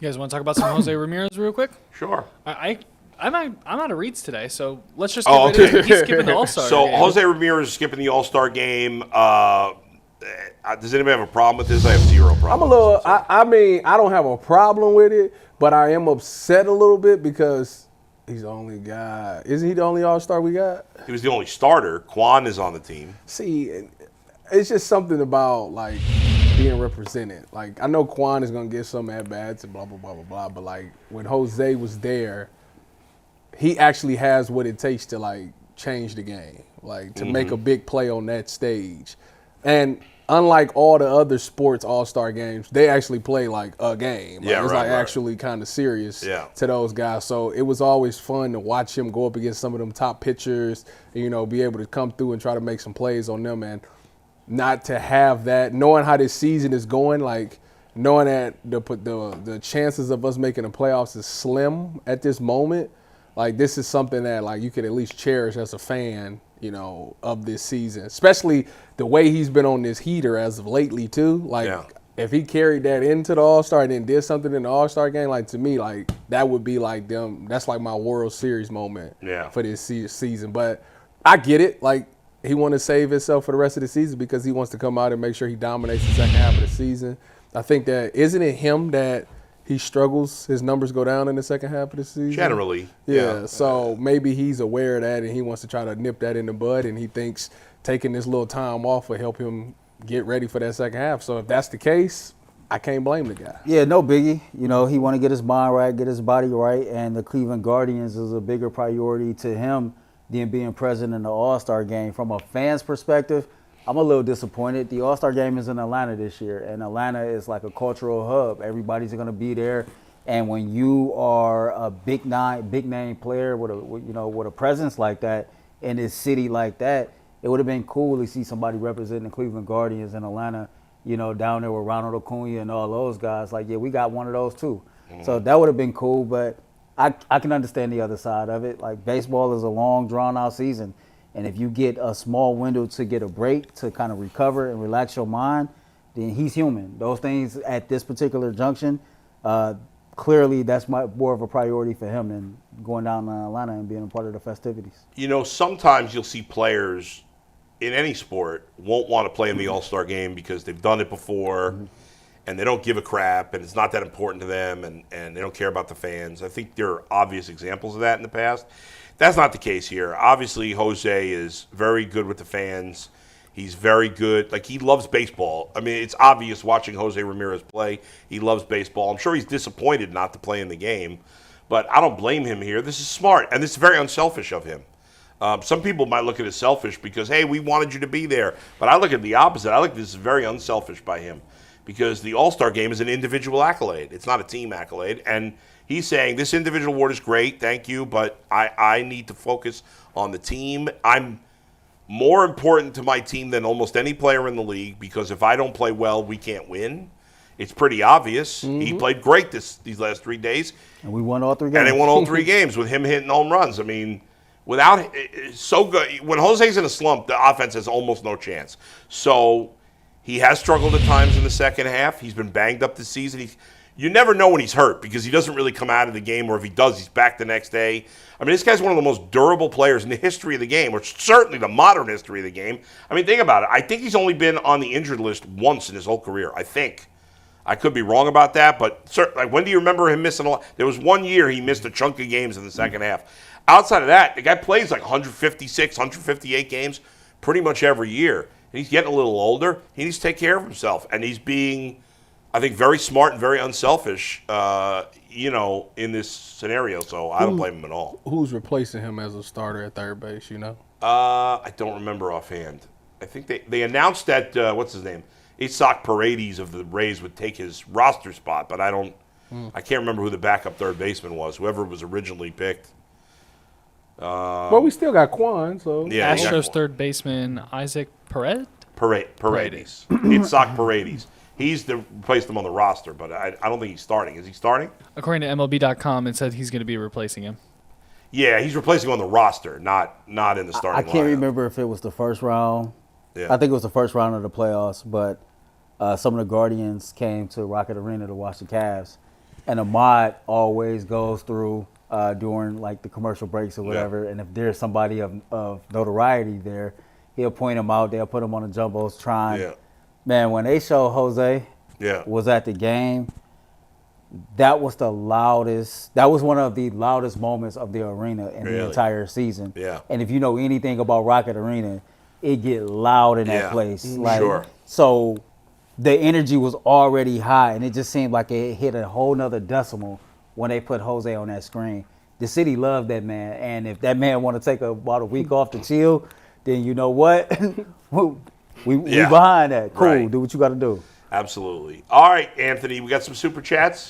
You guys want to talk about some Jose Ramirez real quick? Sure. I'm out of reads today, so let's just get right into it. He's skipping the All-Star game. So Jose Ramirez is skipping the All-Star game. Does anybody have a problem with this? I have zero problem. I'm a little. I mean, I don't have a problem with it, but I am upset a little bit because he's the only guy. Isn't he the only All-Star we got? He was the only starter. Quan is on the team. See, it's just something about like being represented. Like I know Quan is gonna get some at bats and blah blah blah blah blah, but like when Jose was there, he actually has what it takes to like change the game, like to make a big play on that stage. And unlike all the other sports All-Star games, they actually play like a game. Like, it's actually kind of serious to those guys. So it was always fun to watch him go up against some of them top pitchers, and, be able to come through and try to make some plays on them. And not to have that, knowing how this season is going, like knowing that the chances of us making the playoffs is slim at this moment, like this is something that like you could at least cherish as a fan, of this season, especially the way he's been on this heater as of lately too. Like if he carried that into the All-Star and then did something in the All-Star game, like to me, like that would be like them. That's like my World Series moment for this season. But I get it. Like he want to save himself for the rest of the season because he wants to come out and make sure he dominates the second half of the season. I think that isn't it him that he struggles, his numbers go down in the second half of the season? Generally. Yeah, so maybe he's aware of that and he wants to try to nip that in the bud, and he thinks taking this little time off will help him get ready for that second half. So if that's the case, I can't blame the guy. Yeah, no biggie. He want to get his mind right, get his body right, and the Cleveland Guardians is a bigger priority to him than being present in the All-Star game. From a fan's perspective, I'm a little disappointed. The All-Star game is in Atlanta this year, and Atlanta is like a cultural hub. Everybody's going to be there, and when you are a big name player with a presence like that in this city like that, it would have been cool to see somebody representing the Cleveland Guardians in Atlanta, down there with Ronald Acuna and all those guys. Like, yeah, we got one of those too. So that would have been cool, but I can understand the other side of it. Like, baseball is a long, drawn-out season. And if you get a small window to get a break, to kind of recover and relax your mind, then he's human. Those things at this particular junction, clearly that's more of a priority for him than going down to Atlanta and being a part of the festivities. Sometimes you'll see players in any sport won't want to play in the All-Star game because they've done it before and they don't give a crap and it's not that important to them and they don't care about the fans. I think there are obvious examples of that in the past. That's not the case here. Obviously, Jose is very good with the fans. He's very good. Like, he loves baseball. I mean, it's obvious watching Jose Ramirez play. He loves baseball. I'm sure he's disappointed not to play in the game, but I don't blame him here. This is smart, and this is very unselfish of him. Some people might look at it as selfish because, hey, we wanted you to be there. But I look at the opposite. I look at this as very unselfish by him because the All-Star game is an individual accolade. It's not a team accolade, and he's saying this individual award is great, thank you, but I need to focus on the team. I'm more important to my team than almost any player in the league because if I don't play well, we can't win. It's pretty obvious. He played great these last 3 days. And we won all 3 games. And they won all 3 games with him hitting home runs. I mean, so good. When Jose's in a slump, the offense has almost no chance. So he has struggled at times in the second half. He's been banged up this season. You never know when he's hurt because he doesn't really come out of the game, or if he does, he's back the next day. I mean, this guy's one of the most durable players in the history of the game, or certainly the modern history of the game. I mean, think about it. I think he's only been on the injured list once in his whole career, I think. I could be wrong about that, but like, when do you remember him missing a lot? There was 1 year he missed a chunk of games in the second half. Outside of that, the guy plays like 156, 158 games pretty much every year. And he's getting a little older. He needs to take care of himself, and he's being, I think, very smart and very unselfish, in this scenario. So I don't blame him at all. Who's replacing him as a starter at third base, I don't remember offhand. I think they announced that, what's his name? Isaac Paredes of the Rays would take his roster spot, but I can't remember who the backup third baseman was, whoever was originally picked. Well, we still got Quan, so. Yeah, Astros third baseman Isaac Paredes? Paredes. Isaac Paredes. He's replaced him on the roster, but I don't think he's starting. Is he starting? According to MLB.com, it said he's going to be replacing him. Yeah, he's replacing him on the roster, not in the starting lineup. I can't remember if it was the first round. Yeah. I think it was the first round of the playoffs, but some of the Guardians came to Rocket Arena to watch the Cavs. And Ahmad always goes through during like the commercial breaks or whatever. And if there's somebody of notoriety there, he'll point him out. They'll put him on the jumbotron. Yeah. Man, when they show Jose was at the game, that was the loudest. That was one of the loudest moments of the arena in the entire season. Yeah. And if you know anything about Rocket Arena, it get loud in that place. Like, sure. So the energy was already high, and it just seemed like it hit a whole nother decimal when they put Jose on that screen. The city loved that man, and if that man want to take about a week off to chill, then you know what? we behind that. Cool, do what you got to do. Absolutely. All right, Anthony, we got some super chats.